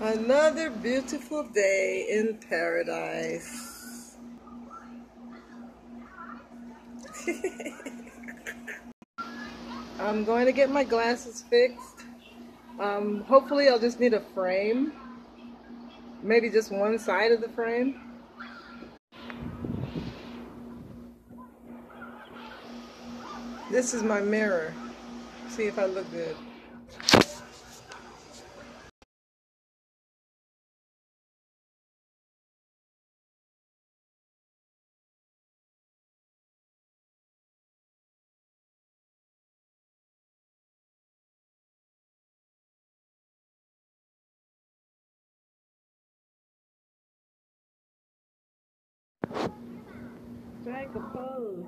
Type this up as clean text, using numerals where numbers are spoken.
Another beautiful day in paradise. I'm going to get my glasses fixed. Hopefully I'll just need a frame. Maybe just one side of the frame. This is my mirror. See if I look good. Strike a pose.